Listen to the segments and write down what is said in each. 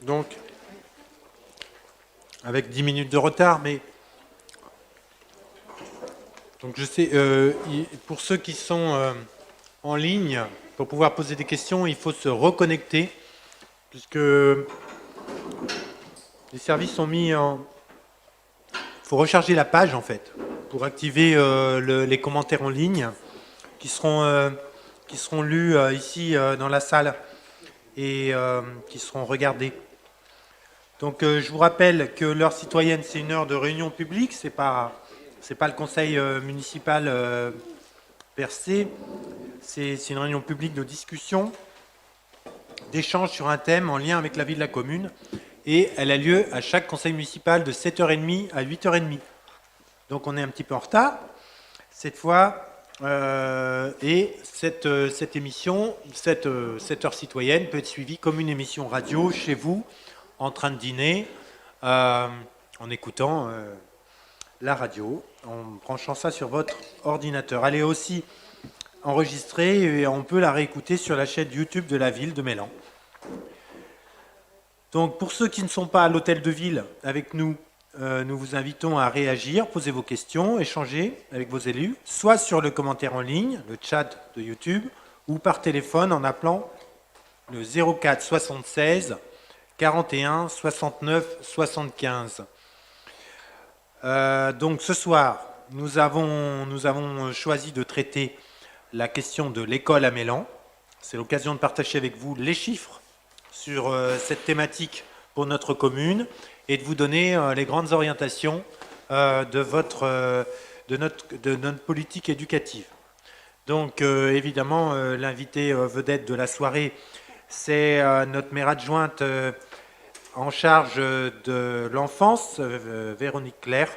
Donc, avec 10 minutes de retard, mais... Donc, je sais, pour ceux qui sont en ligne, pour pouvoir poser des questions, il faut se reconnecter, puisque les services sont mis en... Il faut recharger la page, en fait, pour activer les commentaires en ligne qui seront lus ici dans la salle et qui seront regardés. Donc je vous rappelle que l'heure citoyenne, c'est une heure de réunion publique, c'est pas le conseil municipal per se, c'est une réunion publique de discussion, d'échange sur un thème en lien avec la vie de la commune, et elle a lieu à chaque conseil municipal de 7h30 à 8h30. Donc on est un petit peu en retard cette fois, et cette émission, cette heure citoyenne peut être suivie comme une émission radio chez vous, en train de dîner, en écoutant la radio, en branchant ça sur votre ordinateur. Elle est aussi enregistrée et on peut la réécouter sur la chaîne YouTube de la ville de Mélan. Donc pour ceux qui ne sont pas à l'hôtel de ville avec nous, nous vous invitons à réagir, poser vos questions, échanger avec vos élus, soit sur le commentaire en ligne, le chat de YouTube, ou par téléphone en appelant le 04 76 41 69 75. Donc ce soir, nous avons choisi de traiter la question de l'école à Mélan. C'est l'occasion de partager avec vous les chiffres sur cette thématique pour notre commune et de vous donner les grandes orientations de notre politique éducative. Donc évidemment, l'invité vedette de la soirée, c'est notre maire adjointe en charge de l'enfance, Véronique Claire.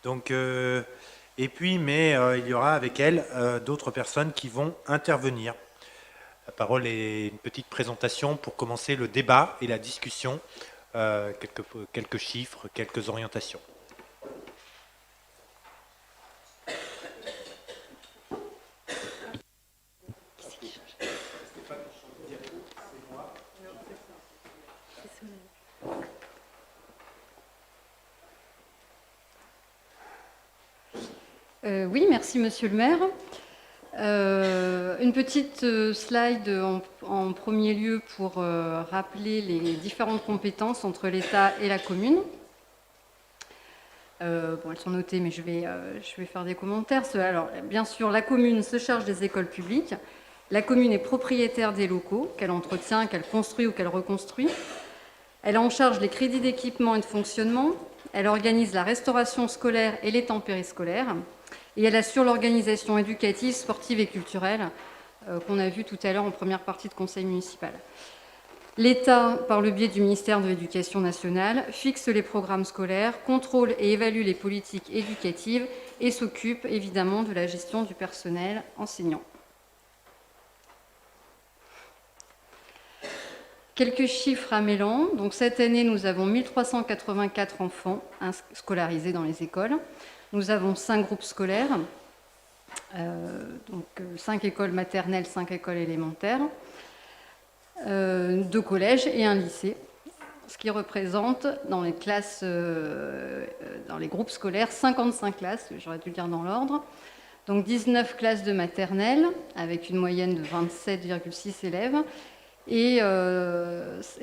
Donc, et puis, mais il y aura avec elle d'autres personnes qui vont intervenir. La parole est une petite présentation pour commencer le débat et la discussion, quelques chiffres, quelques orientations. Oui, merci Monsieur le maire. Une petite slide en premier lieu pour rappeler les différentes compétences entre l'État et la commune. Bon, elles sont notées, mais je vais faire des commentaires. Alors, bien sûr, la commune se charge des écoles publiques. La commune est propriétaire des locaux qu'elle entretient, qu'elle construit ou qu'elle reconstruit. Elle a en charge les crédits d'équipement et de fonctionnement. Elle organise la restauration scolaire et les temps périscolaires. Et elle assure l'organisation éducative, sportive et culturelle qu'on a vu tout à l'heure en première partie de conseil municipal. L'État, par le biais du ministère de l'Éducation nationale, fixe les programmes scolaires, contrôle et évalue les politiques éducatives et s'occupe évidemment de la gestion du personnel enseignant. Quelques chiffres à Mélan. Donc, cette année, nous avons 1384 enfants scolarisés dans les écoles. Nous avons 5 groupes scolaires, donc 5 écoles maternelles, 5 écoles élémentaires, 2 collèges et un lycée, ce qui représente dans les classes, dans les groupes scolaires, 55 classes, j'aurais dû le dire dans l'ordre, donc 19 classes de maternelle avec une moyenne de 27,6 élèves et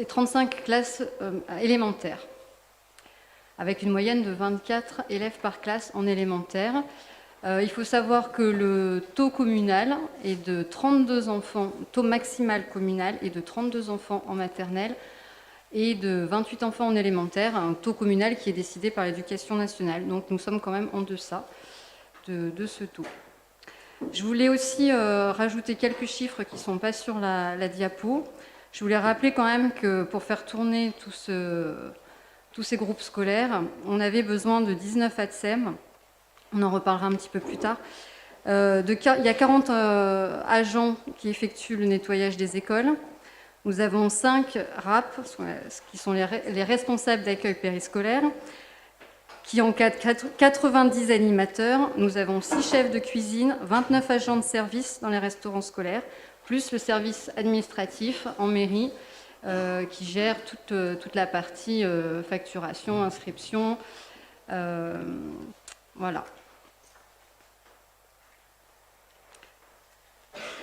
35 classes élémentaires, avec une moyenne de 24 élèves par classe en élémentaire. Il faut savoir que le taux communal est de 32 enfants, taux maximal communal est de 32 enfants en maternelle et de 28 enfants en élémentaire, un taux communal qui est décidé par l'Éducation nationale. Donc nous sommes quand même en deçà de ce taux. Je voulais aussi rajouter quelques chiffres qui ne sont pas sur la diapo. Je voulais rappeler quand même que pour faire tourner tous ces groupes scolaires, on avait besoin de 19 ATSEM, on en reparlera un petit peu plus tard. Il y a 40 agents qui effectuent le nettoyage des écoles. Nous avons 5 RAP, qui sont les responsables d'accueil périscolaire, qui encadrent 90 animateurs. Nous avons 6 chefs de cuisine, 29 agents de service dans les restaurants scolaires, plus le service administratif en mairie qui gère toute la partie facturation, inscription. Voilà.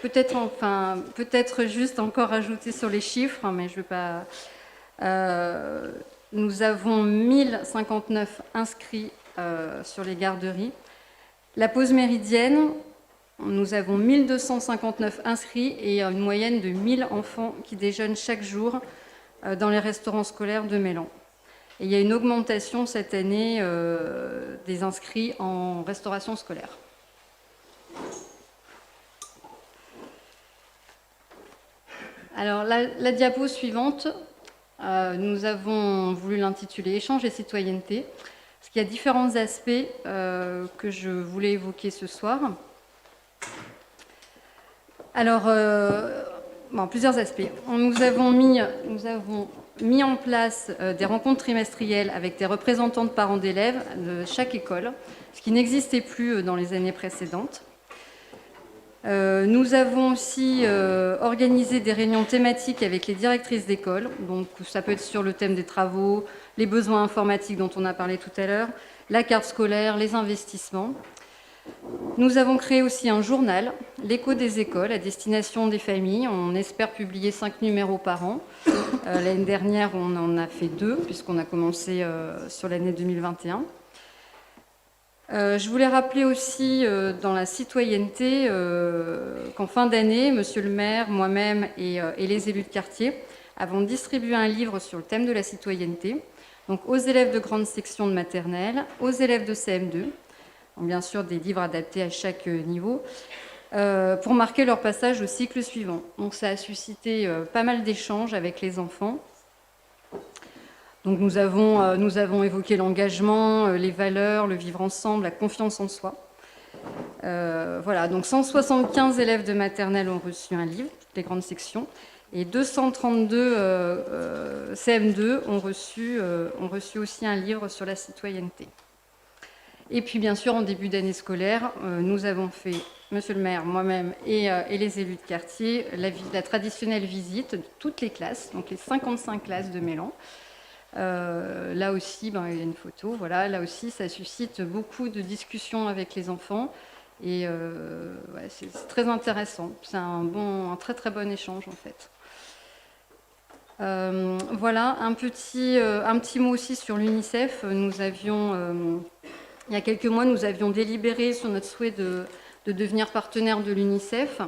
Peut-être juste encore ajouter sur les chiffres, mais je ne veux pas... nous avons 1059 inscrits sur les garderies. La pause méridienne, nous avons 1259 inscrits et une moyenne de 1000 enfants qui déjeunent chaque jour dans les restaurants scolaires de Mélan. Et il y a une augmentation cette année des inscrits en restauration scolaire. Alors, la diapo suivante, nous avons voulu l'intituler « Échange et citoyenneté », parce qu'il y a différents aspects que je voulais évoquer ce soir. Alors, plusieurs aspects. Nous avons mis en place des rencontres trimestrielles avec des représentants de parents d'élèves de chaque école, ce qui n'existait plus dans les années précédentes. Nous avons aussi organisé des réunions thématiques avec les directrices d'école. Donc, ça peut être sur le thème des travaux, les besoins informatiques dont on a parlé tout à l'heure, la carte scolaire, les investissements. Nous avons créé aussi un journal, l'écho des écoles, à destination des familles. On espère publier 5 numéros par an. L'année dernière, on en a fait 2, puisqu'on a commencé sur l'année 2021. Je voulais rappeler aussi dans la citoyenneté qu'en fin d'année, Monsieur le maire, moi-même et les élus de quartier avons distribué un livre sur le thème de la citoyenneté, donc aux élèves de grande section de maternelle, aux élèves de CM2, donc bien sûr des livres adaptés à chaque niveau, pour marquer leur passage au cycle suivant. Donc ça a suscité pas mal d'échanges avec les enfants. Donc nous avons évoqué l'engagement, les valeurs, le vivre ensemble, la confiance en soi. Voilà, donc 175 élèves de maternelle ont reçu un livre, toutes les grandes sections, et 232 CM2 ont reçu aussi un livre sur la citoyenneté. Et puis bien sûr, en début d'année scolaire, nous avons fait, Monsieur le maire, moi-même et les élus de quartier, la traditionnelle visite de toutes les classes, donc les 55 classes de Mélan. Là aussi, il y a une photo. Voilà, là aussi, ça suscite beaucoup de discussions avec les enfants. Et c'est très intéressant. C'est un très très bon échange, en fait. Voilà, un petit mot aussi sur l'UNICEF. Il y a quelques mois, nous avions délibéré sur notre souhait de devenir partenaire de l'UNICEF.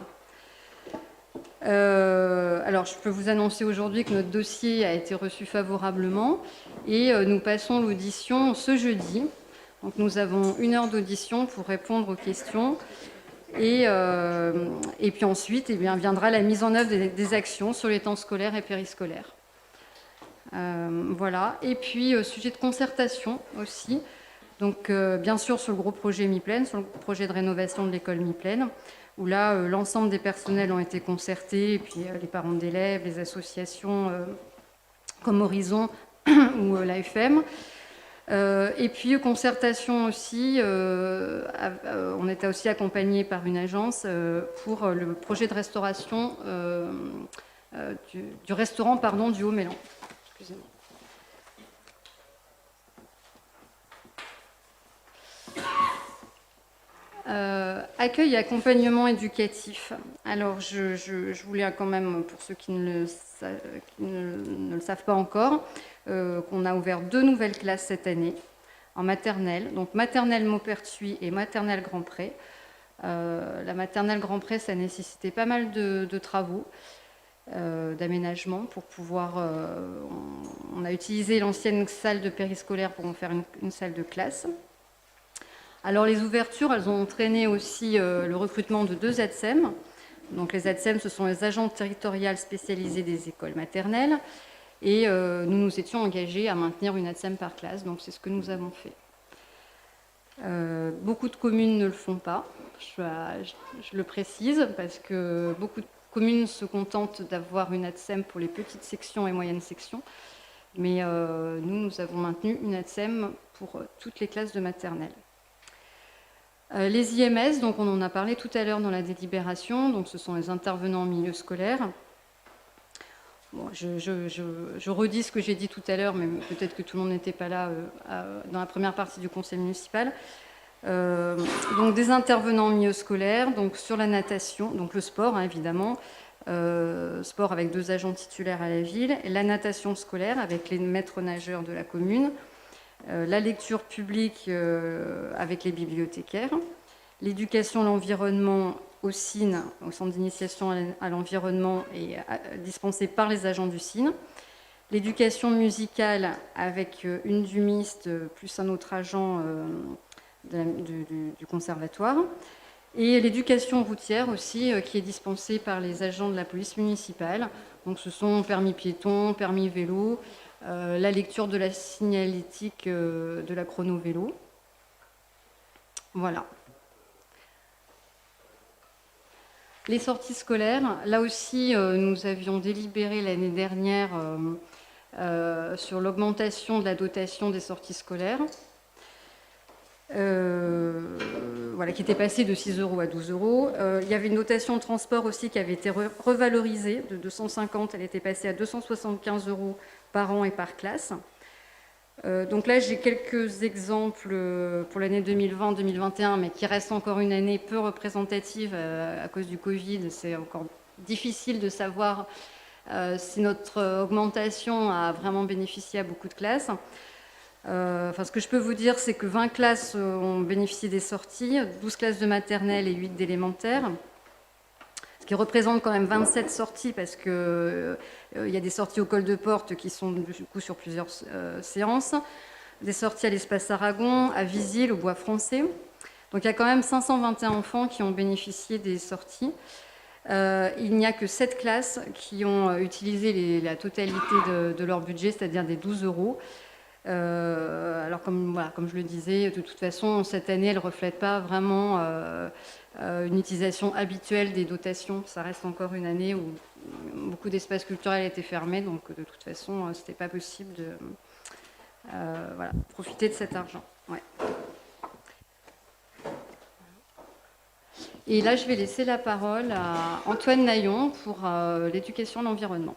Alors, je peux vous annoncer aujourd'hui que notre dossier a été reçu favorablement et nous passons l'audition ce jeudi. Donc, nous avons 1 heure d'audition pour répondre aux questions et puis ensuite, viendra la mise en œuvre des actions sur les temps scolaires et périscolaires. Voilà. Et puis, sujet de concertation aussi. Donc, bien sûr, sur le gros projet Mi-Plaine, sur le projet de rénovation de l'école Mi-Plaine, où là, l'ensemble des personnels ont été concertés, et puis les parents d'élèves, les associations comme Horizon ou l'AFM. Et puis, concertation aussi, on était aussi accompagné par une agence pour le projet de restauration du restaurant du Haut-Mélan. Excusez-moi. Accueil et accompagnement éducatif. Alors, je voulais quand même, pour ceux qui ne le savent pas encore, qu'on a ouvert 2 nouvelles classes cette année en maternelle, donc maternelle Maupertuis et maternelle Grand Pré. La maternelle Grand Pré, ça nécessitait pas mal de travaux, d'aménagement pour pouvoir... on a utilisé l'ancienne salle de périscolaire pour en faire une salle de classe. Alors les ouvertures, elles ont entraîné aussi le recrutement de 2 ATSEM. Donc les ATSEM, ce sont les agents territoriales spécialisés des écoles maternelles. Et nous nous étions engagés à maintenir une ATSEM par classe, donc c'est ce que nous avons fait. Beaucoup de communes ne le font pas, je le précise, parce que beaucoup de communes se contentent d'avoir une ATSEM pour les petites sections et moyennes sections. Mais nous avons maintenu une ATSEM pour toutes les classes de maternelle. Les IMS, donc on en a parlé tout à l'heure dans la délibération, donc ce sont les intervenants en milieu scolaire. Bon, je redis ce que j'ai dit tout à l'heure, mais peut-être que tout le monde n'était pas là dans la première partie du conseil municipal. Donc des intervenants en milieu scolaire, donc sur la natation, donc le sport hein, évidemment, sport avec 2 agents titulaires à la ville, et la natation scolaire avec les maîtres nageurs de la commune, la lecture publique avec les bibliothécaires, l'éducation à l'environnement au CIN, au centre d'initiation à l'environnement, et dispensée par les agents du CIN. L'éducation musicale avec une dumiste plus un autre agent du conservatoire. Et l'éducation routière aussi, qui est dispensée par les agents de la police municipale. Donc ce sont permis piéton, permis vélo, la lecture de la signalétique de la chrono vélo. Voilà. Les sorties scolaires, là aussi, nous avions délibéré l'année dernière sur l'augmentation de la dotation des sorties scolaires, voilà, qui était passée de 6 € à 12 €. Il y avait une dotation de transport aussi qui avait été revalorisée de 250, elle était passée à 275 € par an et par classe. Donc là, j'ai quelques exemples pour l'année 2020-2021, mais qui restent encore une année peu représentative à cause du Covid. C'est encore difficile de savoir si notre augmentation a vraiment bénéficié à beaucoup de classes. Ce que je peux vous dire, c'est que 20 classes ont bénéficié des sorties, 12 classes de maternelle et 8 d'élémentaire, ce qui représente quand même 27 sorties, parce qu'il y a des sorties au col de porte qui sont du coup sur plusieurs séances, des sorties à l'espace Aragon, à Visil, au Bois Français. Donc il y a quand même 521 enfants qui ont bénéficié des sorties. Il n'y a que 7 classes qui ont utilisé la totalité de leur budget, c'est-à-dire des 12 €. Alors comme je le disais, de toute façon, cette année, elle ne reflète pas vraiment une utilisation habituelle des dotations. Ça reste encore une année où beaucoup d'espaces culturels étaient fermés, donc de toute façon, ce n'était pas possible de profiter de cet argent. Ouais. Et là, je vais laisser la parole à Antoine Naillon pour l'éducation et l'environnement.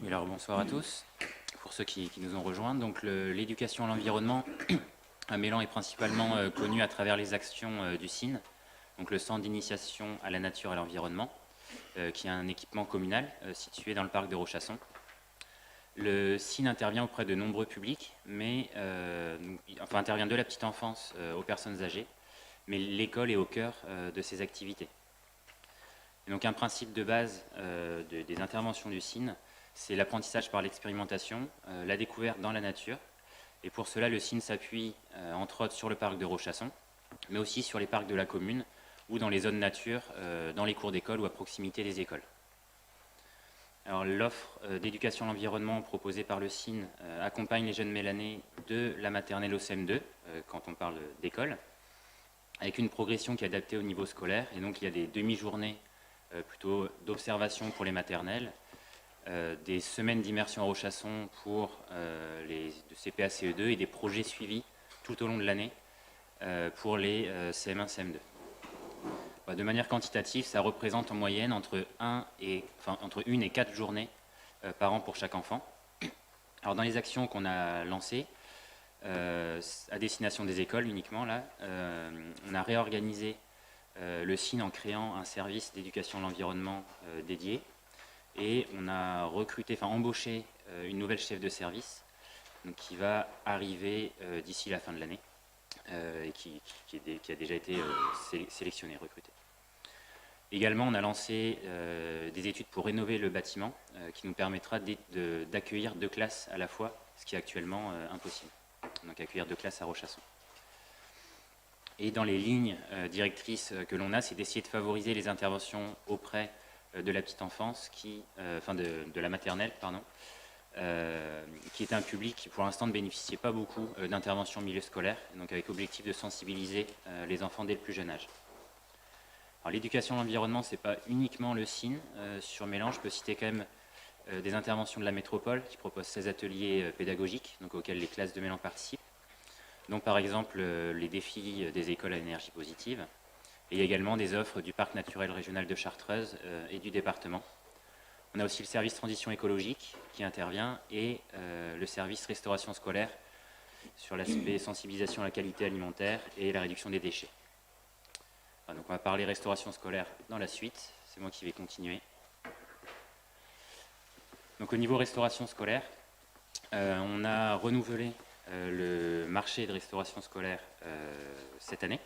Oui, alors bonsoir à tous. Pour ceux qui nous ont rejoints, donc l'éducation à l'environnement, Mélan est principalement connu à travers les actions du CIN, donc le Centre d'initiation à la nature et à l'environnement, qui est un équipement communal situé dans le parc de Rochasson. Le CIN intervient auprès de nombreux publics, mais intervient de la petite enfance aux personnes âgées, mais l'école est au cœur de ces activités. Et donc un principe de base des interventions du CIN, c'est l'apprentissage par l'expérimentation, la découverte dans la nature. Et pour cela, le CIN s'appuie entre autres sur le parc de Rochasson, mais aussi sur les parcs de la commune ou dans les zones nature, dans les cours d'école ou à proximité des écoles. Alors l'offre d'éducation à l'environnement proposée par le CIN accompagne les jeunes mélanais de la maternelle au CM2, quand on parle d'école, avec une progression qui est adaptée au niveau scolaire. Et donc il y a des demi-journées plutôt d'observation pour les maternelles, des semaines d'immersion à Rochasson pour les CPA, CE2 et des projets suivis tout au long de l'année pour les CM1, CM2. De manière quantitative, ça représente en moyenne entre 1 et 4 journées par an pour chaque enfant. Alors dans les actions qu'on a lancées, à destination des écoles uniquement, là, on a réorganisé le CIN en créant un service d'éducation à l'environnement dédié, et on a embauché une nouvelle chef de service donc, qui va arriver d'ici la fin de l'année et qui a déjà été sélectionnée, recrutée. Également, on a lancé des études pour rénover le bâtiment qui nous permettra d'accueillir 2 classes à la fois, ce qui est actuellement impossible. Donc accueillir 2 classes à Rochasson. Et dans les lignes directrices que l'on a, c'est d'essayer de favoriser les interventions auprès de la petite enfance, de la maternelle, pardon, qui est un public qui pour l'instant ne bénéficiait pas beaucoup d'interventions au milieu scolaire, donc avec objectif de sensibiliser les enfants dès le plus jeune âge. Alors l'éducation à l'environnement, ce n'est pas uniquement le CIN. Sur Mélan, je peux citer quand même des interventions de la métropole qui propose 16 ateliers pédagogiques donc, auxquels les classes de Mélan participent. Donc par exemple les défis des écoles à énergie positive, Et il y a également des offres du Parc naturel régional de Chartreuse et du département. On a aussi le service transition écologique qui intervient et le service restauration scolaire sur l'aspect sensibilisation à la qualité alimentaire et la réduction des déchets. Donc on va parler restauration scolaire dans la suite, c'est moi qui vais continuer. Donc au niveau restauration scolaire, on a renouvelé le marché de restauration scolaire cette année.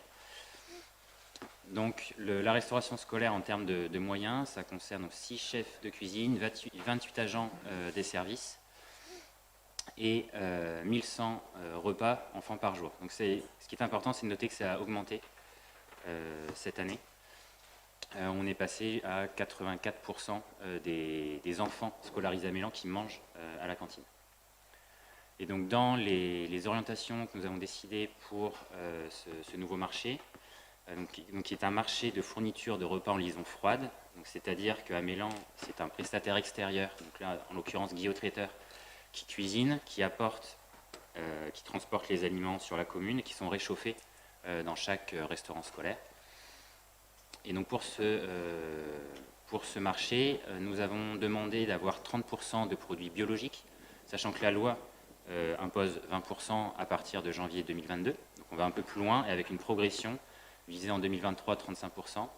Donc la restauration scolaire en termes de moyens, ça concerne 6 chefs de cuisine, 28 agents des services et 1100 repas enfants par jour. Donc ce qui est important, c'est de noter que ça a augmenté cette année. On est passé à 84% des enfants scolarisés à Mélan qui mangent à la cantine. Et donc dans les orientations que nous avons décidées pour ce nouveau marché, donc qui est un marché de fourniture de repas en liaison froide, c'est-à-dire qu'à Mélan, c'est un prestataire extérieur, donc là en l'occurrence Guillaume Traiteur, qui cuisine, qui apporte, qui transporte les aliments sur la commune et qui sont réchauffés dans chaque restaurant scolaire. Et donc pour ce marché, nous avons demandé d'avoir 30% de produits biologiques, sachant que la loi impose 20% à partir de janvier 2022. Donc on va un peu plus loin et avec une progression visée en 2023 35%. On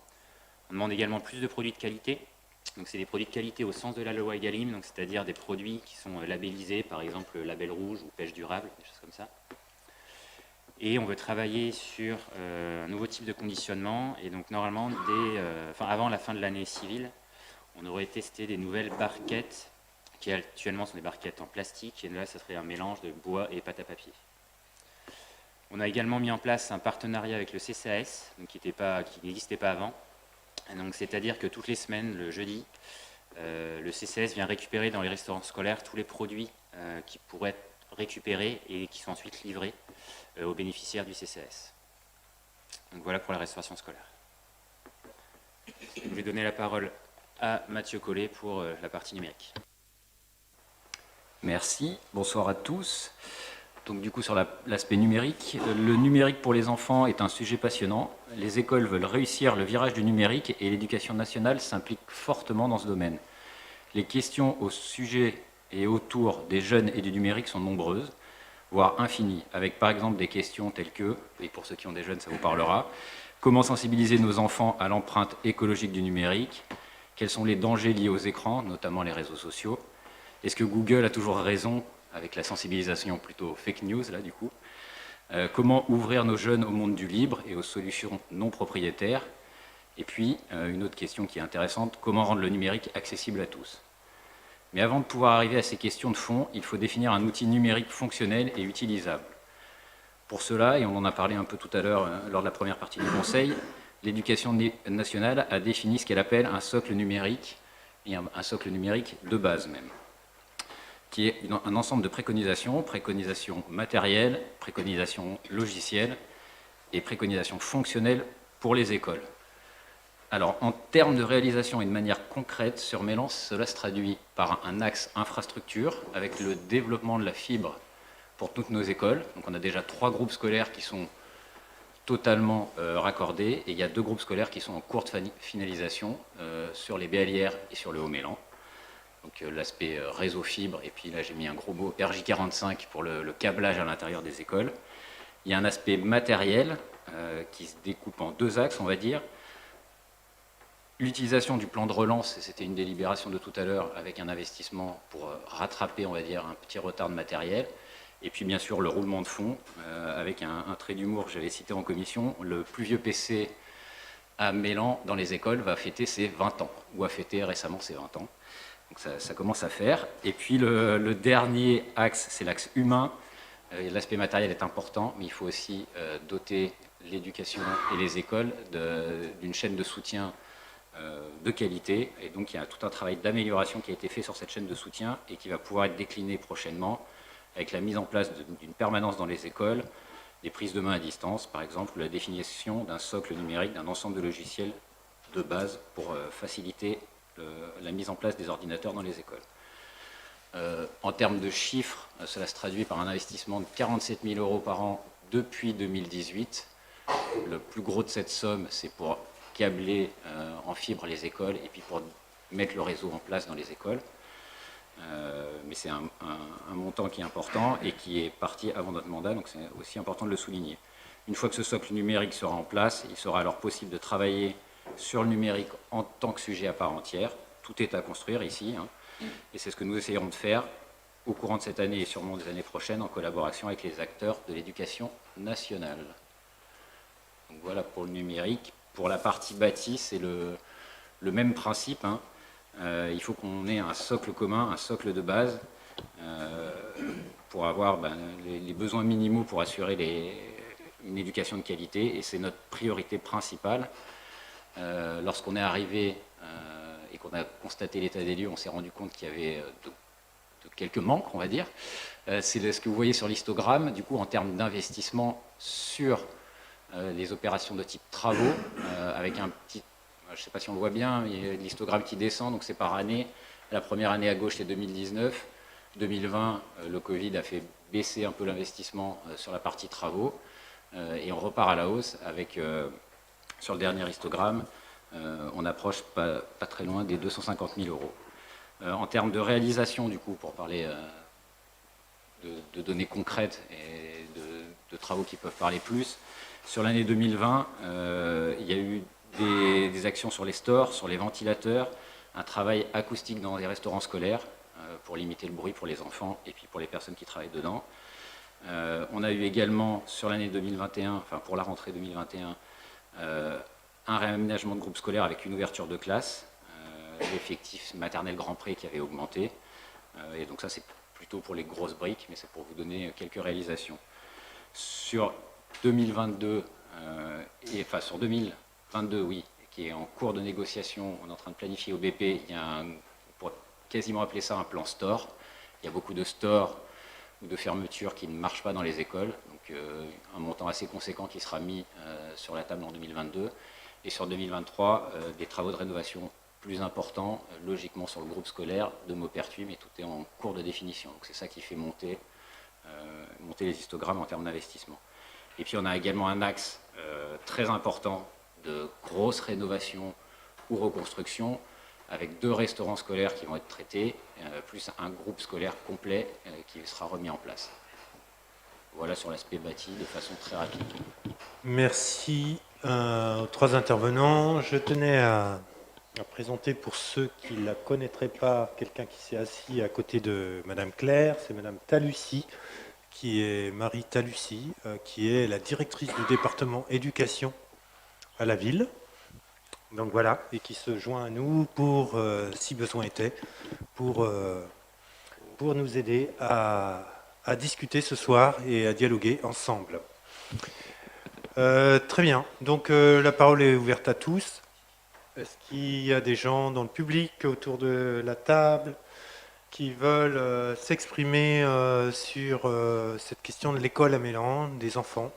demande également plus de produits de qualité. Donc c'est des produits de qualité au sens de la loi Egalim, donc c'est-à-dire des produits qui sont labellisés, par exemple label rouge ou pêche durable, des choses comme ça. Et on veut travailler sur un nouveau type de conditionnement. Et donc normalement, avant la fin de l'année civile, on aurait testé des nouvelles barquettes qui actuellement sont des barquettes en plastique. Et là, ça serait un mélange de bois et pâte à papier. On a également mis en place un partenariat avec le CCAS, donc qui n'existait pas avant. Donc, c'est-à-dire que toutes les semaines, le jeudi, le CCAS vient récupérer dans les restaurants scolaires tous les produits qui pourraient être récupérés et qui sont ensuite livrés aux bénéficiaires du CCAS. Donc voilà pour la restauration scolaire. Je vais donner la parole à Mathieu Collet pour la partie numérique. Merci, bonsoir à tous. Donc du coup sur l'aspect numérique, le numérique pour les enfants est un sujet passionnant. Les écoles veulent réussir le virage du numérique et l'éducation nationale s'implique fortement dans ce domaine. Les questions au sujet et autour des jeunes et du numérique sont nombreuses, voire infinies, avec par exemple des questions telles que, et pour ceux qui ont des jeunes ça vous parlera, comment sensibiliser nos enfants à l'empreinte écologique du numérique, quels sont les dangers liés aux écrans, notamment les réseaux sociaux, est-ce que Google a toujours raison avec la sensibilisation plutôt fake news, là, du coup. Comment ouvrir nos jeunes au monde du libre et aux solutions non propriétaires. Et puis, une autre question qui est intéressante, comment rendre le numérique accessible à tous. Mais avant de pouvoir arriver à ces questions de fond, il faut définir un outil numérique fonctionnel et utilisable. Pour cela, et on en a parlé un peu tout à l'heure lors de la première partie du Conseil, l'Éducation nationale a défini ce qu'elle appelle un socle numérique, et un socle numérique de base même, qui est un ensemble de préconisations matérielles, préconisations logicielles et préconisations fonctionnelles pour les écoles. Alors, en termes de réalisation et de manière concrète, sur Mélan, cela se traduit par un axe infrastructure avec le développement de la fibre pour toutes nos écoles. Donc, on a déjà 3 groupes scolaires qui sont totalement raccordés et il y a 2 groupes scolaires qui sont en courte finalisation sur les Béalières et sur le Haut-Mélan. Donc l'aspect réseau fibre, et puis là j'ai mis un gros mot RJ45 pour le câblage à l'intérieur des écoles. Il y a un aspect matériel qui se découpe en 2 axes, on va dire. L'utilisation du plan de relance, c'était une délibération de tout à l'heure, avec un investissement pour rattraper, on va dire, un petit retard de matériel. Et puis bien sûr le roulement de fond, avec un trait d'humour que j'avais cité en commission. Le plus vieux PC à Mélan, dans les écoles, va fêter ses 20 ans, ou a fêté récemment ses 20 ans. Donc ça commence à faire. Et puis le dernier axe, c'est l'axe humain. L'aspect matériel est important, mais il faut aussi doter l'éducation et les écoles d'une chaîne de soutien de qualité. Et donc il y a tout un travail d'amélioration qui a été fait sur cette chaîne de soutien et qui va pouvoir être décliné prochainement avec la mise en place d'une permanence dans les écoles, des prises de main à distance, par exemple, la définition d'un socle numérique, d'un ensemble de logiciels de base pour faciliter la mise en place des ordinateurs dans les écoles. En termes de chiffres, cela se traduit par un investissement de 47 000 € par an depuis 2018 Le plus gros de cette somme, c'est pour câbler en fibre les écoles et puis pour mettre le réseau en place dans les écoles. Mais c'est un montant qui est important et qui est parti avant notre mandat, donc c'est aussi important de le souligner. Une fois que ce socle numérique sera en place, il sera alors possible de travailler sur le numérique en tant que sujet à part entière. Tout est à construire ici, hein, et c'est ce que nous essayerons de faire au courant de cette année et sûrement des années prochaines en collaboration avec les acteurs de l'éducation nationale. Donc voilà pour le numérique. Pour la partie bâtie, c'est le même principe, hein. Il faut qu'on ait un socle commun, un socle de base, pour avoir les besoins minimaux pour assurer une éducation de qualité, et c'est notre priorité principale. Lorsqu'on est arrivé et qu'on a constaté l'état des lieux, on s'est rendu compte qu'il y avait de quelques manques, on va dire. C'est ce que vous voyez sur l'histogramme, du coup, en termes d'investissement sur les opérations de type travaux, avec un petit... Je ne sais pas si on le voit bien, il y a l'histogramme qui descend, donc c'est par année. La première année à gauche, c'est 2019. 2020, le Covid a fait baisser un peu l'investissement sur la partie travaux. Et on repart à la hausse avec, sur le dernier histogramme, on approche pas très loin des 250 000 euros. En termes de réalisation, du coup, pour parler de données concrètes et de travaux qui peuvent parler plus, sur l'année 2020, il y a eu des actions sur les stores, sur les ventilateurs, un travail acoustique dans les restaurants scolaires pour limiter le bruit pour les enfants et puis pour les personnes qui travaillent dedans. On a eu également sur l'année 2021, enfin pour la rentrée 2021, un réaménagement de groupe scolaire avec une ouverture de classe, l'effectif maternel Grand Pré qui avait augmenté. Et donc ça c'est plutôt pour les grosses briques, mais c'est pour vous donner quelques réalisations. Sur 2022, enfin sur 2022, oui, qui est en cours de négociation, on est en train de planifier au BP, il y a on pourrait quasiment appeler ça un plan store. Il y a beaucoup de stores ou de fermetures qui ne marchent pas dans les écoles, donc un montant assez conséquent qui sera mis sur la table en 2022. Et sur 2023, des travaux de rénovation plus importants, logiquement sur le groupe scolaire de Maupertuis, mais tout est en cours de définition. Donc c'est ça qui fait monter les histogrammes en termes d'investissement. Et puis on a également un axe très important de grosses rénovations ou reconstructions, avec 2 restaurants scolaires qui vont être traités, plus un groupe scolaire complet qui sera remis en place. Voilà sur l'aspect bâti de façon très rapide. Merci aux 3 intervenants. Je tenais à présenter pour ceux qui ne la connaîtraient pas quelqu'un qui s'est assis à côté de Madame Claire, c'est Madame Talussi, qui est Marie Talussi, qui est la directrice du département éducation à la ville. Donc voilà, et qui se joint à nous pour, si besoin était, pour nous aider à discuter ce soir et à dialoguer ensemble. Très bien, donc la parole est ouverte à tous. Est-ce qu'il y a des gens dans le public autour de la table qui veulent s'exprimer sur cette question de l'école à Mélan, des enfants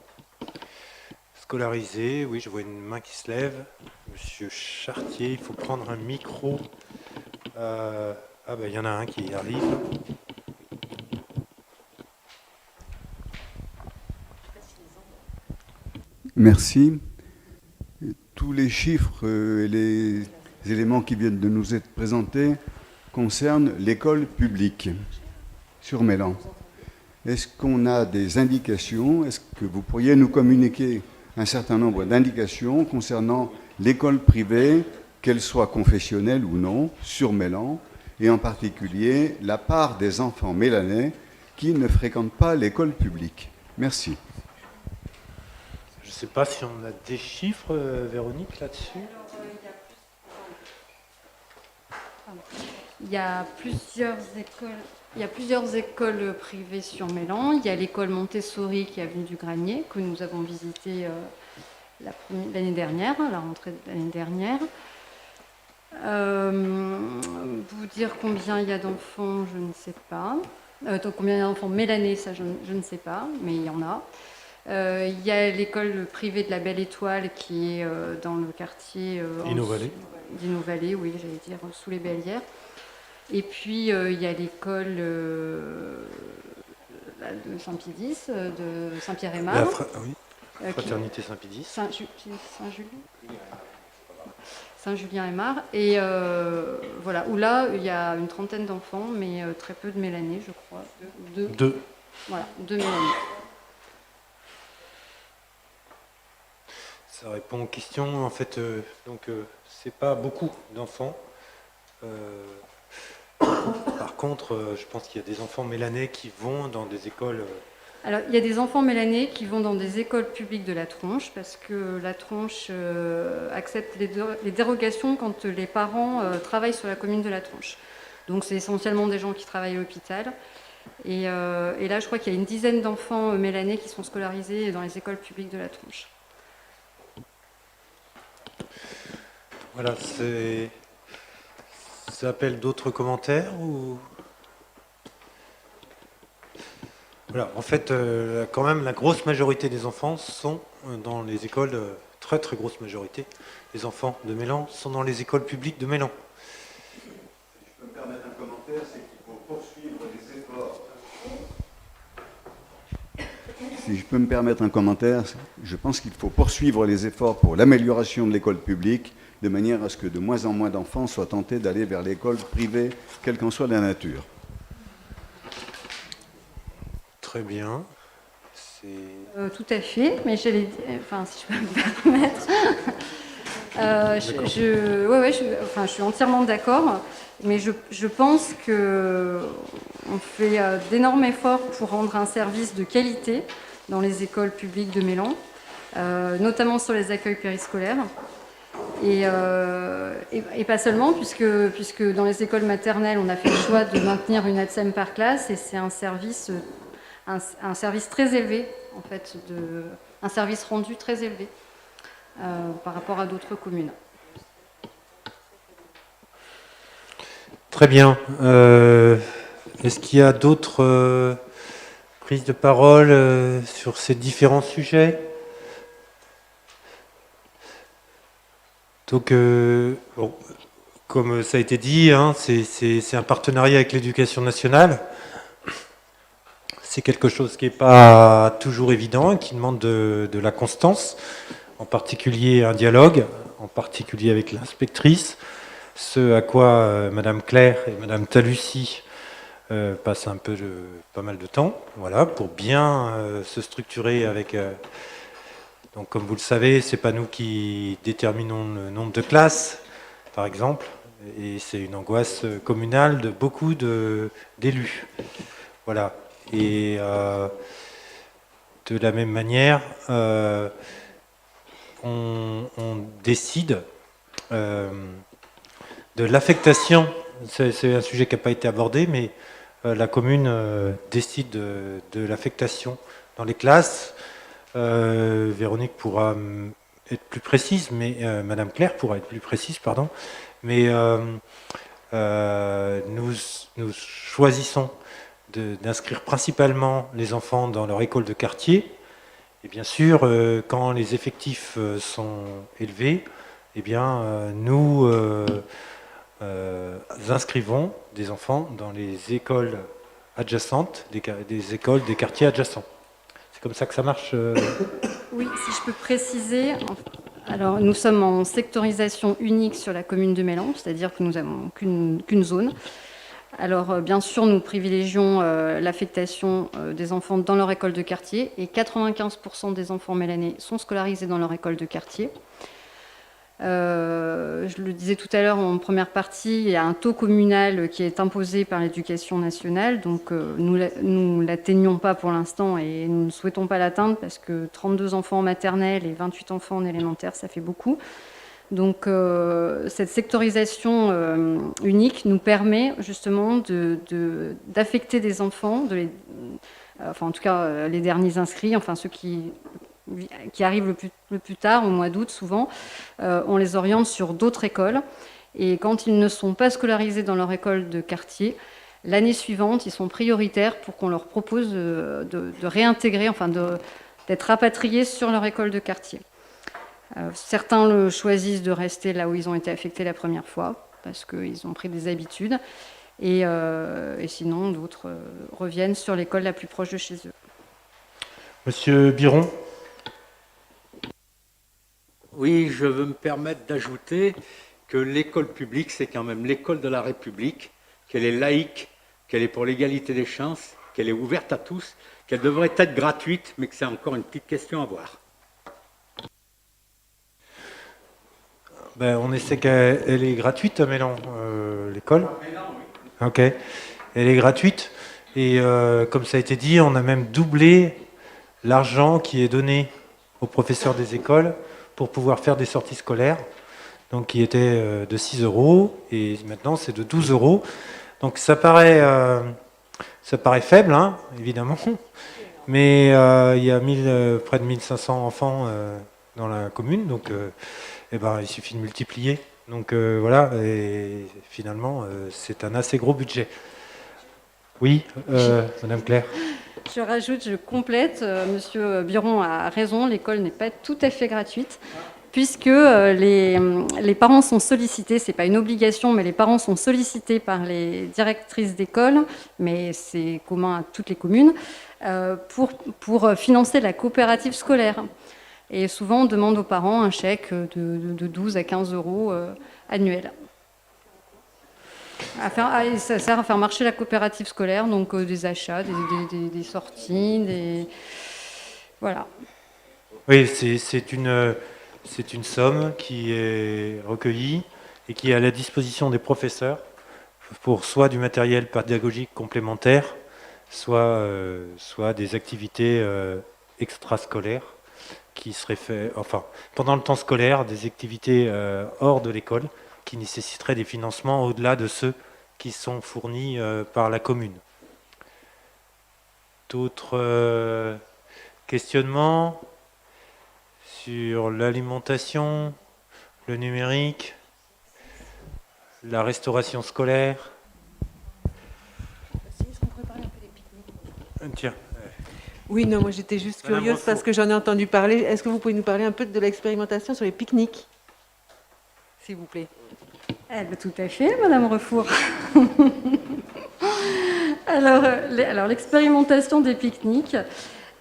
scolarisés? Oui, je vois une main qui se lève. Monsieur Chartier, il faut prendre un micro. Ah ben, il y en a un qui arrive. Merci. Tous les chiffres et les éléments qui viennent de nous être présentés concernent l'école publique sur Mélan. Est-ce qu'on a des indications? Est-ce que vous pourriez nous communiquer un certain nombre d'indications concernant l'école privée, qu'elle soit confessionnelle ou non, sur Mélan, et en particulier la part des enfants mélanais qui ne fréquentent pas l'école publique? Merci. Je ne sais pas si on a des chiffres, Véronique, là-dessus. Il y a plusieurs écoles privées sur Mélan. Il y a l'école Montessori qui est avenue du Granier, que nous avons visitée l'année dernière, la rentrée de l'année dernière. Vous dire combien il y a d'enfants, je ne sais pas. Combien il y a d'enfants mélanais, ça je ne sais pas, mais il y en a. Il y a l'école privée de la Belle Étoile qui est dans le quartier d'Innovallée, oui, j'allais dire sous les Bellières. Et puis il y a l'école de Saint-Pidis, de Saint-Pierre-et-Marne. Oui. Fraternité Saint-Pédis. Saint-Julien-et-Marre. Et voilà, où là, il y a une trentaine d'enfants, mais très peu de Mélanais, je crois. Deux. Voilà, 2 Mélanais. Ça répond aux questions. En fait, c'est pas beaucoup d'enfants. Par contre, je pense qu'il y a des enfants mélanais qui vont dans des écoles. Alors, il y a des enfants mélanais qui vont dans des écoles publiques de la Tronche, parce que la Tronche accepte les dérogations quand les parents travaillent sur la commune de la Tronche. Donc, c'est essentiellement des gens qui travaillent à l'hôpital. Et là, je crois qu'il y a une dizaine d'enfants mélanais qui sont scolarisés dans les écoles publiques de la Tronche. Voilà, ça appelle d'autres commentaires ou... Voilà, en fait, quand même, la grosse majorité des enfants sont dans les écoles, très très grosse majorité des enfants de Mélan sont dans les écoles publiques de Mélan. Si je peux me permettre un commentaire, c'est qu'il faut poursuivre les efforts. Si je peux me permettre un commentaire, je pense qu'il faut poursuivre les efforts pour l'amélioration de l'école publique, de manière à ce que de moins en moins d'enfants soient tentés d'aller vers l'école privée, quelle qu'en soit la nature. Très bien. Tout à fait, mais j'allais dire, enfin, si je peux me permettre, je suis entièrement d'accord, mais je pense qu'on fait d'énormes efforts pour rendre un service de qualité dans les écoles publiques de Mélan, notamment sur les accueils périscolaires. Et pas seulement, puisque dans les écoles maternelles, on a fait le choix de maintenir une ATSEM par classe, et c'est un service très élevé, en fait, un service rendu très élevé par rapport à d'autres communes. Très bien. Est-ce qu'il y a d'autres prises de parole sur ces différents sujets ? Donc, bon, comme ça a été dit, hein, c'est un partenariat avec l'Éducation nationale. C'est quelque chose qui n'est pas toujours évident et qui demande de la constance, en particulier un dialogue, en particulier avec l'inspectrice, ce à quoi Madame Claire et Madame Talussi passent pas mal de temps, voilà, pour bien se structurer avec... donc comme vous le savez, ce n'est pas nous qui déterminons le nombre de classes, par exemple, et c'est une angoisse communale de beaucoup d'élus. Voilà. Et de la même manière, on décide de l'affectation. C'est un sujet qui n'a pas été abordé, mais la commune décide de l'affectation dans les classes. Véronique pourra être plus précise, mais Madame Claire pourra être plus précise, pardon. Mais nous choisissons d'inscrire principalement les enfants dans leur école de quartier. Et bien sûr, quand les effectifs sont élevés, eh bien, nous inscrivons des enfants dans les écoles adjacentes, des écoles des quartiers adjacents. C'est comme ça que ça marche. Oui, si je peux préciser, alors nous sommes en sectorisation unique sur la commune de Mélan, c'est-à-dire que nous n'avons qu'une zone. Alors, bien sûr, nous privilégions l'affectation des enfants dans leur école de quartier, et 95% des enfants mélanais sont scolarisés dans leur école de quartier. Je le disais tout à l'heure en première partie, il y a un taux communal qui est imposé par l'Éducation nationale, donc nous ne l'atteignons pas pour l'instant et nous ne souhaitons pas l'atteindre parce que 32 enfants en maternelle et 28 enfants en élémentaire, ça fait beaucoup. Donc cette sectorisation unique nous permet justement d'affecter des enfants, en tout cas les derniers inscrits, enfin ceux qui arrivent le plus tard, au mois d'août souvent, on les oriente sur d'autres écoles. Et quand ils ne sont pas scolarisés dans leur école de quartier, l'année suivante, ils sont prioritaires pour qu'on leur propose de réintégrer, enfin d'être rapatriés sur leur école de quartier. Certains choisissent de rester là où ils ont été affectés la première fois, parce qu'ils ont pris des habitudes, et sinon d'autres reviennent sur l'école la plus proche de chez eux. Monsieur Biron ? Oui, je veux me permettre d'ajouter que l'école publique, c'est quand même l'école de la République, qu'elle est laïque, qu'elle est pour l'égalité des chances, qu'elle est ouverte à tous, qu'elle devrait être gratuite, mais que c'est encore une petite question à voir. Ben, on essaie qu'elle est gratuite, Mélan, l'école. Ok. Elle est gratuite. Et comme ça a été dit, on a même doublé l'argent qui est donné aux professeurs des écoles pour pouvoir faire des sorties scolaires. Donc qui était de 6 € et maintenant c'est de 12 €. Donc ça paraît faible, hein, évidemment. Mais il y a près de 1500 enfants dans la commune, donc eh ben, il suffit de multiplier. Donc voilà, et finalement, c'est un assez gros budget. Oui, Madame Claire. Je rajoute, je complète, Monsieur Biron a raison, l'école n'est pas tout à fait gratuite, puisque les parents sont sollicités, c'est pas une obligation, mais les parents sont sollicités par les directrices d'école, mais c'est commun à toutes les communes, pour financer la coopérative scolaire. Et souvent, on demande aux parents un chèque de 12 à 15 € annuel. Ça sert à faire marcher la coopérative scolaire, donc des achats, des sorties, voilà. Oui, c'est une somme qui est recueillie et qui est à la disposition des professeurs pour soit du matériel pédagogique complémentaire, soit des activités extrascolaires qui seraient faites, enfin, pendant le temps scolaire, des activités hors de l'école qui nécessiteraient des financements au-delà de ceux qui sont fournis par la commune. D'autres questionnements sur l'alimentation, le numérique, la restauration scolaire? Tiens. Oui, non, moi j'étais juste Madame curieuse Refour. parce que j'en ai entendu parler. Est-ce que vous pouvez nous parler un peu de l'expérimentation sur les pique-niques, s'il vous plaît? Tout à fait, Madame Refour. Alors, l'expérimentation des pique-niques.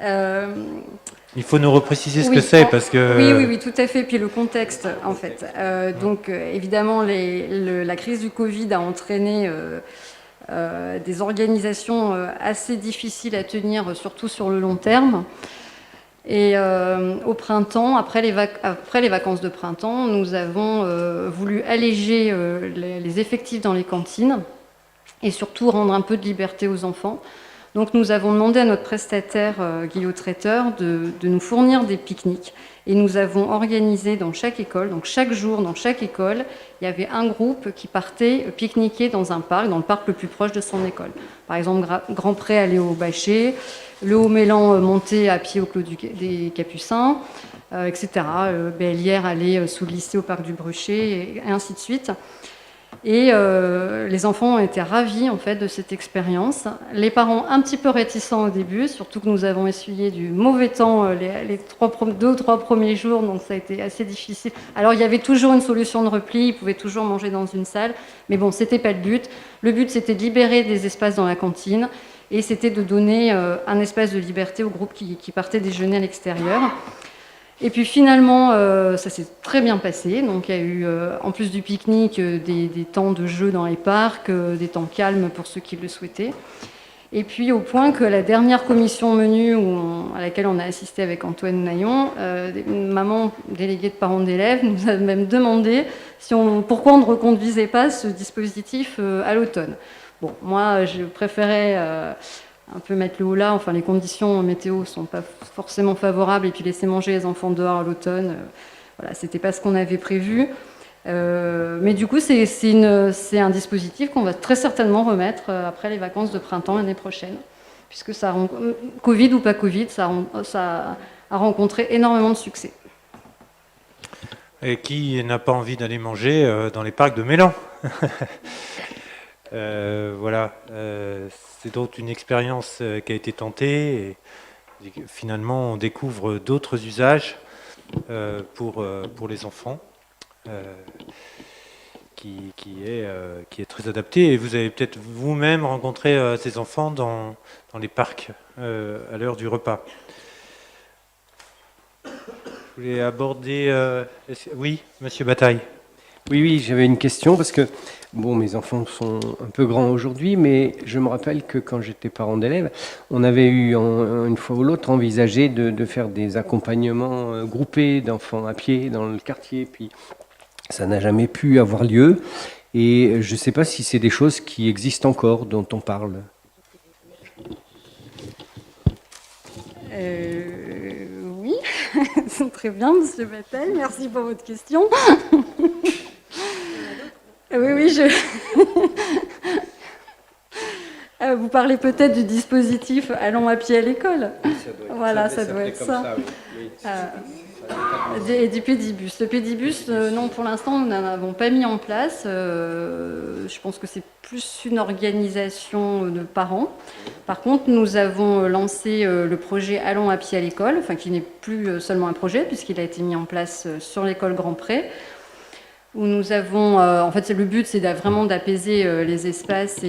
Il faut nous repréciser ce Oui, que c'est parce que... Oui, tout à fait. Puis le contexte, en fait. Donc, évidemment, la crise du Covid a entraîné des organisations assez difficiles à tenir, surtout sur le long terme. Et au printemps, après les vacances de printemps, nous avons voulu alléger les effectifs dans les cantines et surtout rendre un peu de liberté aux enfants. Donc nous avons demandé à notre prestataire Guillaume Traiteur de nous fournir des pique-niques. Et nous avons organisé dans chaque école, donc chaque jour dans chaque école, il y avait un groupe qui partait pique-niquer dans un parc, dans le parc le plus proche de son école. Par exemple, Grand Pré allait au Bachet, le Haut-Mélan montait à pied au Clos des Capucins, etc. Bélière allait sous le lycée au parc du Bruchet, et ainsi de suite. Et les enfants ont été ravis en fait de cette expérience. Les parents un petit peu réticents au début, surtout que nous avons essuyé du mauvais temps les 2 ou 3 premiers jours, donc ça a été assez difficile. Alors il y avait toujours une solution de repli, ils pouvaient toujours manger dans une salle, mais bon, c'était pas le but. Le but c'était de libérer des espaces dans la cantine et c'était de donner un espace de liberté au groupe qui partait déjeuner à l'extérieur. Et puis finalement, ça s'est très bien passé. Donc il y a eu, en plus du pique-nique, des temps de jeu dans les parcs, des temps calmes pour ceux qui le souhaitaient. Et puis au point que la dernière commission menu à laquelle on a assisté avec Antoine Naillon, une maman déléguée de parents d'élèves nous a même demandé pourquoi on ne reconduisait pas ce dispositif à l'automne. Bon, moi je préférais... un peu mettre le haut là, enfin les conditions météo sont pas forcément favorables et puis laisser manger les enfants dehors à l'automne, voilà, c'était pas ce qu'on avait prévu. Mais du coup c'est un dispositif qu'on va très certainement remettre après les vacances de printemps l'année prochaine, puisque Covid ou pas Covid, ça a rencontré énormément de succès. Et qui n'a pas envie d'aller manger dans les parcs de Mélan? Voilà, c'est donc une expérience qui a été tentée et finalement on découvre d'autres usages pour les enfants qui est très adapté. Et vous avez peut-être vous-même rencontré ces enfants dans les parcs à l'heure du repas. voulais aborder... Oui, Monsieur Bataille. Oui, j'avais une question parce que, bon, mes enfants sont un peu grands aujourd'hui, mais je me rappelle que quand j'étais parent d'élèves, on avait eu une fois ou l'autre envisagé de faire des accompagnements groupés d'enfants à pied dans le quartier, puis ça n'a jamais pu avoir lieu. Et je ne sais pas si c'est des choses qui existent encore, dont on parle. Oui, c'est très bien, Monsieur Battel, merci pour votre question. Oui, vous parlez peut-être du dispositif Allons à pied à l'école. Voilà, ça doit être ça. Et du pédibus. Le pédibus, non, pour l'instant, nous n'en avons pas mis en place. Je pense que c'est plus une organisation de parents. Par contre, nous avons lancé le projet Allons à pied à l'école, enfin, qui n'est plus seulement un projet, puisqu'il a été mis en place sur l'école Grand Pré, où nous avons, en fait, le but, c'est vraiment d'apaiser les espaces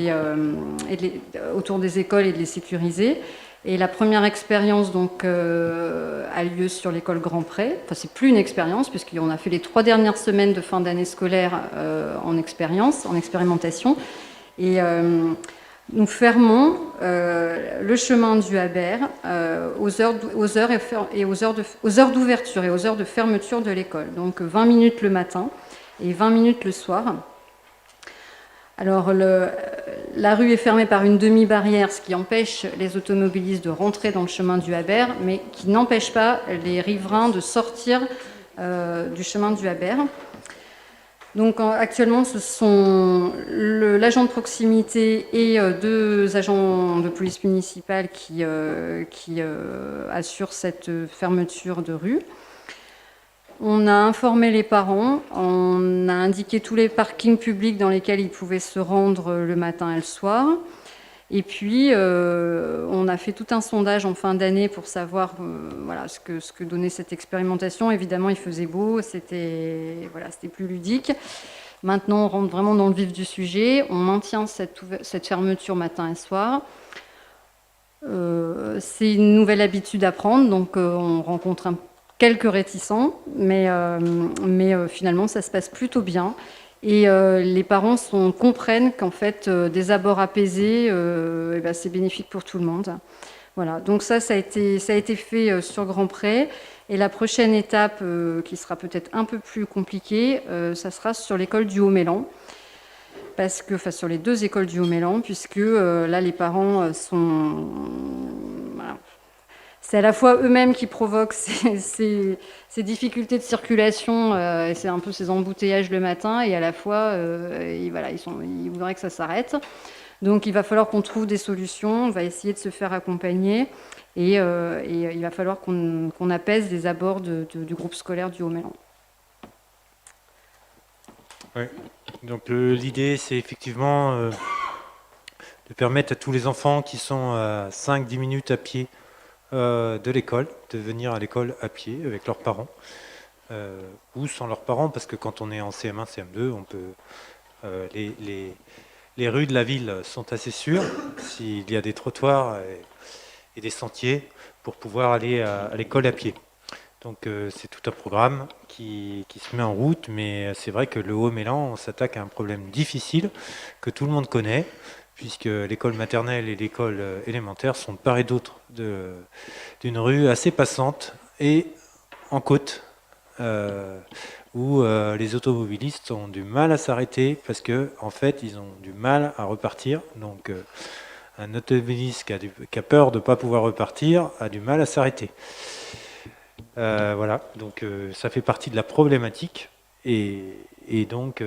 autour des écoles et de les sécuriser. Et la première expérience donc a lieu sur l'école Grand Pré. Enfin, c'est plus une expérience puisqu'on a fait les 3 dernières semaines de fin d'année scolaire en expérimentation. Et nous fermons le chemin du Haber aux heures d'ouverture et aux heures de fermeture de l'école. Donc 20 minutes le matin et 20 minutes le soir. Alors, la rue est fermée par une demi-barrière, ce qui empêche les automobilistes de rentrer dans le chemin du Haber, mais qui n'empêche pas les riverains de sortir du chemin du Haber. Donc, actuellement, ce sont l'agent de proximité et 2 agents de police municipale qui assurent cette fermeture de rue. On a informé les parents, on a indiqué tous les parkings publics dans lesquels ils pouvaient se rendre le matin et le soir. Et puis, on a fait tout un sondage en fin d'année pour savoir voilà, ce que donnait cette expérimentation. Évidemment, il faisait beau, c'était plus ludique. Maintenant, on rentre vraiment dans le vif du sujet. On maintient cette fermeture matin et soir. C'est une nouvelle habitude à prendre, donc on rencontre quelques réticents, mais finalement, ça se passe plutôt bien. Et les parents comprennent qu'en fait, des abords apaisés, c'est bénéfique pour tout le monde. Voilà, donc ça a été fait sur Grand Pré. Et la prochaine étape, qui sera peut-être un peu plus compliquée, ça sera sur l'école du Haut-Mélan. Sur les 2 écoles du Haut-Mélan, puisque là, les parents sont... Voilà, c'est à la fois eux-mêmes qui provoquent ces difficultés de circulation et c'est un peu ces embouteillages le matin, et à la fois, ils voudraient que ça s'arrête. Donc il va falloir qu'on trouve des solutions, on va essayer de se faire accompagner, et il va falloir qu'on apaise les abords du groupe scolaire du Haut-Mélan. Oui. Donc l'idée, c'est effectivement de permettre à tous les enfants qui sont à 5-10 minutes à pied de l'école, de venir à l'école à pied avec leurs parents, ou sans leurs parents, parce que quand on est en CM1, CM2, on peut, les rues de la ville sont assez sûres, s'il y a des trottoirs et des sentiers pour pouvoir aller à l'école à pied. Donc c'est tout un programme qui se met en route, mais c'est vrai que le Haut-Mélan, on s'attaque à un problème difficile que tout le monde connaît, puisque l'école maternelle et l'école élémentaire sont de part et d'autre d'une rue assez passante et en côte, où les automobilistes ont du mal à s'arrêter parce que en fait ils ont du mal à repartir. Donc un automobiliste qui a peur de ne pas pouvoir repartir a du mal à s'arrêter. Voilà, donc ça fait partie de la problématique. Et donc,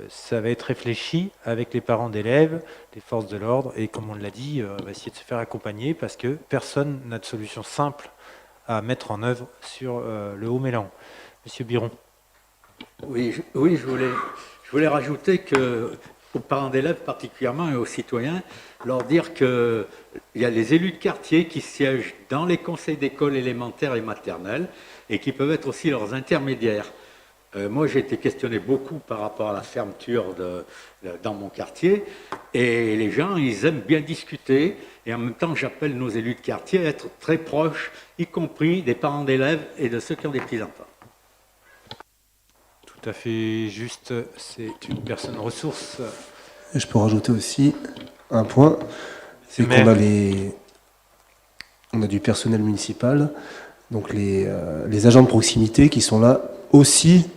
ça va être réfléchi avec les parents d'élèves, les forces de l'ordre, et comme on l'a dit, on va essayer de se faire accompagner parce que personne n'a de solution simple à mettre en œuvre sur le Haut-Mélan. Monsieur Biron. Oui, je voulais rajouter aux parents d'élèves particulièrement et aux citoyens, leur dire qu'il y a les élus de quartier qui siègent dans les conseils d'école élémentaires et maternelles et qui peuvent être aussi leurs intermédiaires. Moi, j'ai été questionné beaucoup par rapport à la fermeture dans mon quartier. Et les gens, ils aiment bien discuter. Et en même temps, j'appelle nos élus de quartier à être très proches, y compris des parents d'élèves et de ceux qui ont des petits-enfants. Tout à fait juste, c'est une personne ressource. Et je peux rajouter aussi un point, c'est Mais- qu'on a on a du personnel municipal, donc les agents de proximité qui sont là aussi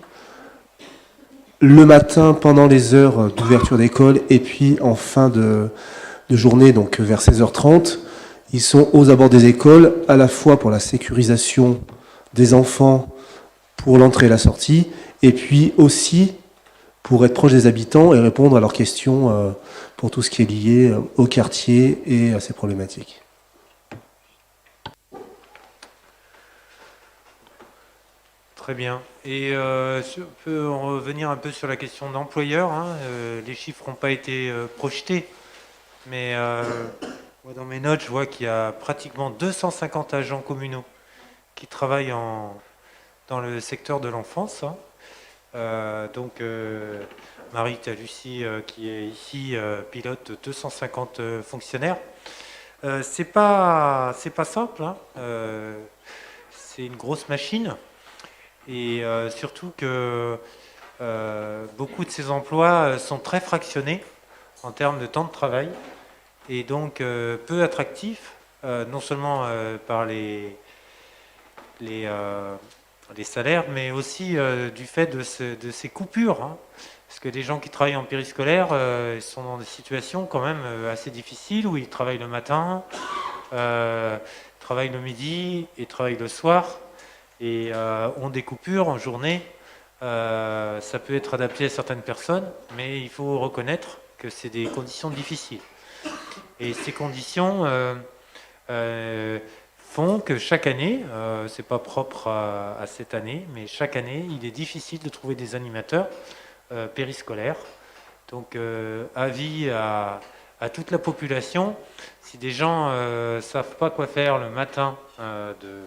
le matin pendant les heures d'ouverture d'école et puis en fin de journée, donc vers 16h30. Ils sont aux abords des écoles, à la fois pour la sécurisation des enfants, pour l'entrée et la sortie, et puis aussi pour être proche des habitants et répondre à leurs questions pour tout ce qui est lié au quartier et à ses problématiques. Très bien. Et on peut en revenir un peu sur la question d'employeurs. Les chiffres n'ont pas été projetés, mais moi, dans mes notes, je vois qu'il y a pratiquement 250 agents communaux qui travaillent dans le secteur de l'enfance. Donc, Marie-Lucie, qui est ici, pilote 250 fonctionnaires. C'est pas simple. C'est une grosse machine. Et surtout que beaucoup de ces emplois sont très fractionnés en termes de temps de travail et donc peu attractifs, non seulement par les salaires, mais aussi du fait de ces coupures. Parce que les gens qui travaillent en périscolaire sont dans des situations quand même assez difficiles où ils travaillent le matin, travaillent le midi et travaillent le soir. Et ont des coupures en journée. Ça peut être adapté à certaines personnes, mais il faut reconnaître que c'est des conditions difficiles. Et ces conditions font que chaque année, c'est pas propre à cette année, mais chaque année, il est difficile de trouver des animateurs périscolaires. Donc, avis à toute la population. Si des gens ne savent pas quoi faire le matin de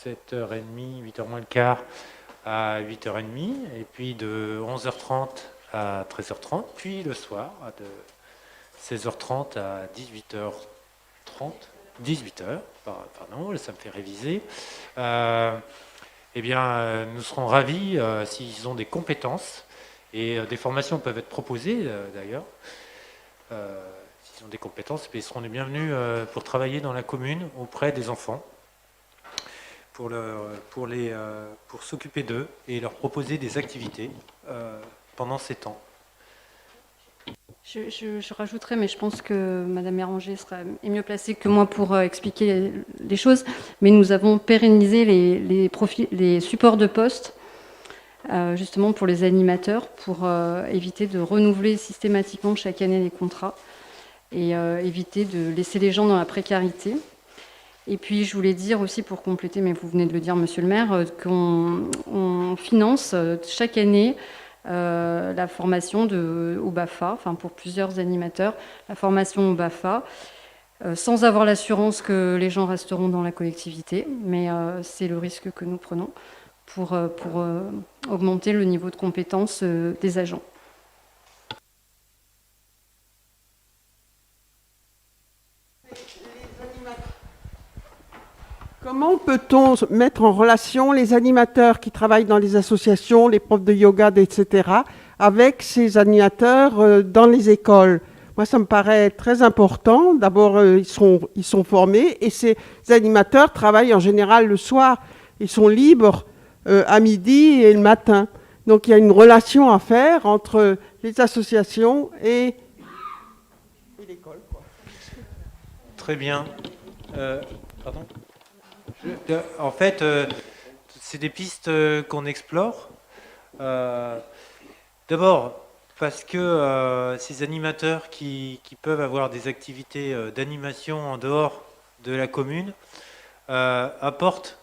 7h30, 8h moins le quart à 8h30, et puis de 11h30 à 13h30, puis le soir de 16h30 à 18h30, 18h, pardon, ça me fait réviser, eh bien, nous serons ravis s'ils ont des compétences, et des formations peuvent être proposées d'ailleurs. S'ils ont des compétences, ils seront les bienvenus pour travailler dans la commune auprès des enfants, pour s'occuper d'eux et leur proposer des activités pendant ces temps. Je rajouterais, mais je pense que Madame Béranger est mieux placée que moi pour expliquer les choses. Mais nous avons pérennisé les supports de poste, justement pour les animateurs, pour éviter de renouveler systématiquement chaque année les contrats et éviter de laisser les gens dans la précarité. Et puis, je voulais dire aussi, pour compléter, mais vous venez de le dire, Monsieur le maire, qu'on finance chaque année la formation au BAFA, enfin pour plusieurs animateurs, la formation au BAFA, sans avoir l'assurance que les gens resteront dans la collectivité, mais c'est le risque que nous prenons pour augmenter le niveau de compétence des agents. Comment peut-on mettre en relation les animateurs qui travaillent dans les associations, les profs de yoga, etc., avec ces animateurs dans les écoles? Moi, ça me paraît très important. D'abord, ils sont formés et ces animateurs travaillent en général le soir. Ils sont libres à midi et le matin. Donc, il y a une relation à faire entre les associations et l'école. Très bien. Pardon ? En fait, c'est des pistes qu'on explore. D'abord, parce que ces animateurs qui peuvent avoir des activités d'animation en dehors de la commune apportent,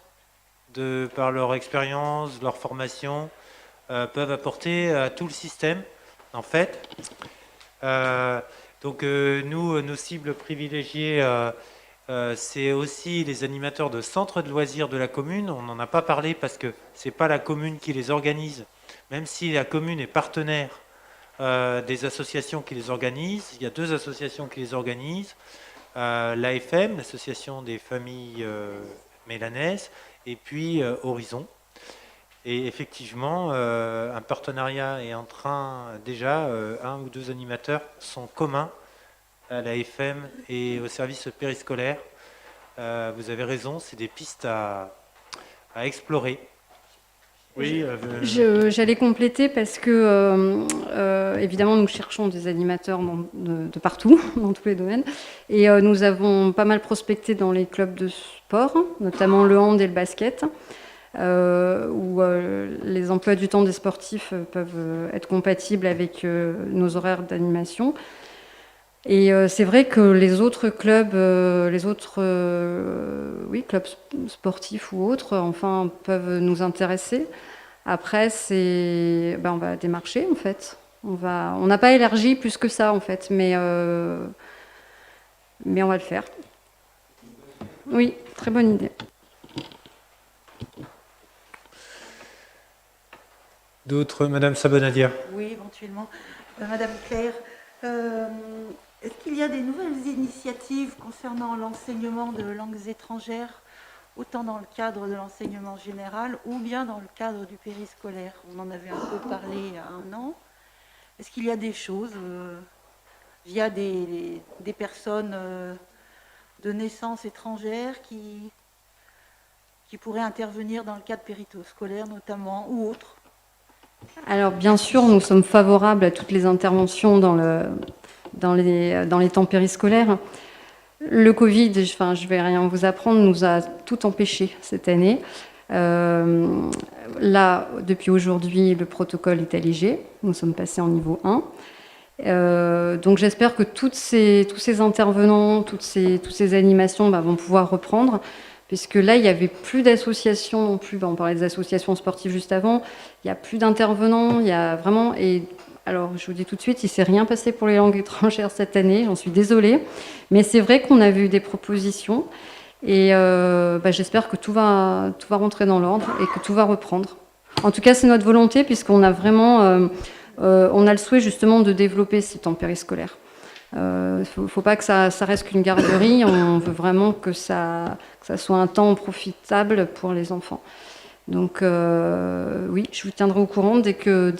par leur expérience, leur formation, peuvent apporter à tout le système, en fait. Donc, nos cibles privilégiées, c'est aussi les animateurs de centres de loisirs de la commune. On n'en a pas parlé parce que ce n'est pas la commune qui les organise, même si la commune est partenaire des associations qui les organisent. Il y a 2 associations qui les organisent, l'AFM, l'association des familles mélanaises, et puis Horizon. Et effectivement, un partenariat est en train, déjà, 1 ou 2 animateurs sont communs à l'AFM et au service périscolaire. Vous avez raison, c'est des pistes à explorer. Oui, J'allais compléter parce que, évidemment, nous cherchons des animateurs de partout, dans tous les domaines. Et nous avons pas mal prospecté dans les clubs de sport, notamment le hand et le basket, où les emplois du temps des sportifs peuvent être compatibles avec nos horaires d'animation. Et c'est vrai que les autres clubs, clubs sportifs ou autres, enfin, peuvent nous intéresser. Après, on va démarcher en fait. On n'a pas élargi plus que ça en fait, mais on va le faire. Oui, très bonne idée. D'autres, Madame Sabonadia? Oui, éventuellement. Madame Claire, est-ce qu'il y a des nouvelles initiatives concernant l'enseignement de langues étrangères, autant dans le cadre de l'enseignement général ou bien dans le cadre du périscolaire? On en avait un peu parlé il y a 1 an. Est-ce qu'il y a des choses via des personnes de naissance étrangère qui pourraient intervenir dans le cadre périscolaire notamment ou autre? Alors bien sûr, nous sommes favorables à toutes les interventions dans les temps périscolaires. Le Covid, je ne vais rien vous apprendre, nous a tout empêché cette année. Là, depuis aujourd'hui, le protocole est allégé. Nous sommes passés en niveau 1. Donc j'espère que tous ces intervenants, toutes ces animations vont pouvoir reprendre, puisque là, il n'y avait plus d'associations non plus. On parlait des associations sportives juste avant. Il n'y a plus d'intervenants. Il y a vraiment... Alors, je vous dis tout de suite, il ne s'est rien passé pour les langues étrangères cette année, j'en suis désolée. Mais c'est vrai qu'on a vu des propositions et j'espère que tout va rentrer dans l'ordre et que tout va reprendre. En tout cas, c'est notre volonté puisqu'on a vraiment on a le souhait justement de développer ces temps périscolaires. Il ne faut pas que ça reste qu'une garderie, on veut vraiment que ça soit un temps profitable pour les enfants. Donc oui, je vous tiendrai au courant dès que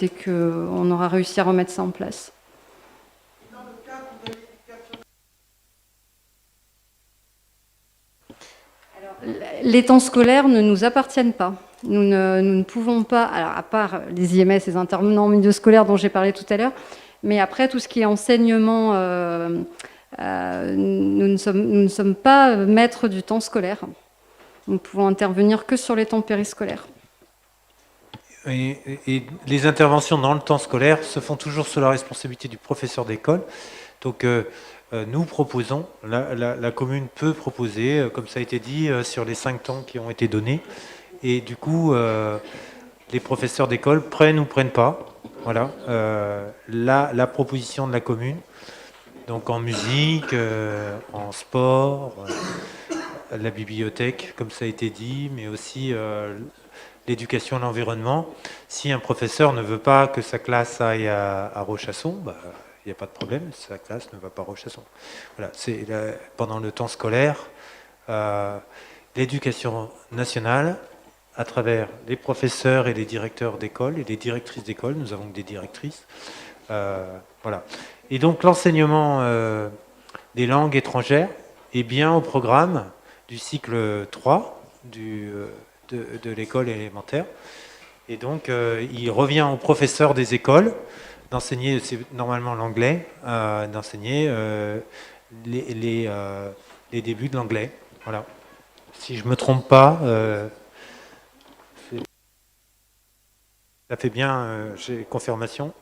on aura réussi à remettre ça en place. Alors, les temps scolaires ne nous appartiennent pas. Nous ne pouvons pas, alors à part les IMS, les intervenants en milieu scolaire dont j'ai parlé tout à l'heure, mais après tout ce qui est enseignement, nous ne sommes pas maîtres du temps scolaire. Nous ne pouvons intervenir que sur les temps périscolaires. Et les interventions dans le temps scolaire se font toujours sous la responsabilité du professeur d'école. Donc nous proposons, la commune peut proposer, comme ça a été dit, sur les 5 temps qui ont été donnés. Et du coup, les professeurs d'école prennent ou prennent pas. Voilà, la proposition de la commune, donc en musique, en sport, la bibliothèque, comme ça a été dit, mais aussi l'éducation à l'environnement. Si un professeur ne veut pas que sa classe aille à Rochasson, il n'y a pas de problème, sa classe ne va pas à Rochasson. Voilà, c'est pendant le temps scolaire, l'éducation nationale, à travers les professeurs et les directeurs d'école et les directrices d'école, nous avons des directrices, voilà. Et donc l'enseignement des langues étrangères est bien au programme du cycle 3 de l'école élémentaire. Et donc, il revient aux professeurs des écoles d'enseigner, c'est normalement l'anglais, d'enseigner les débuts de l'anglais. Voilà. Si je ne me trompe pas, ça fait bien, j'ai confirmation,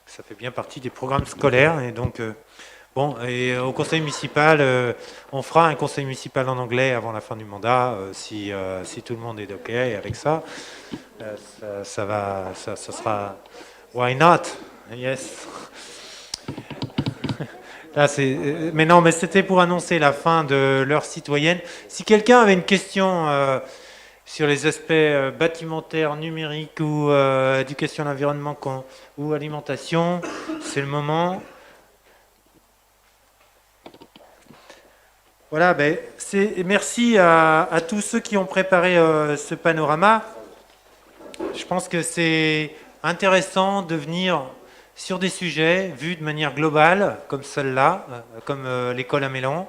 ça fait bien partie des programmes scolaires. Et donc, bon, et au conseil municipal, on fera un conseil municipal en anglais avant la fin du mandat, si tout le monde est OK avec ça. Ça sera... Why not? Yes. Là, mais non, mais c'était pour annoncer la fin de l'heure citoyenne. Si quelqu'un avait une question sur les aspects bâtimentaires, numériques ou éducation à l'environnement ou alimentation, c'est le moment. Voilà, merci à tous ceux qui ont préparé ce panorama. Je pense que c'est intéressant de venir sur des sujets vus de manière globale, comme celle-là, comme l'école à Mélan.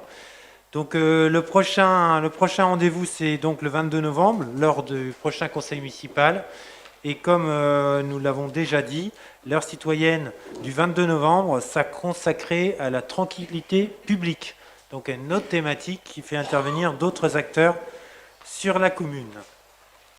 Donc le prochain rendez-vous, c'est donc le 22 novembre, lors du prochain conseil municipal. Et comme nous l'avons déjà dit, l'heure citoyenne du 22 novembre sera consacrée à la tranquillité publique. Donc une autre thématique qui fait intervenir d'autres acteurs sur la commune.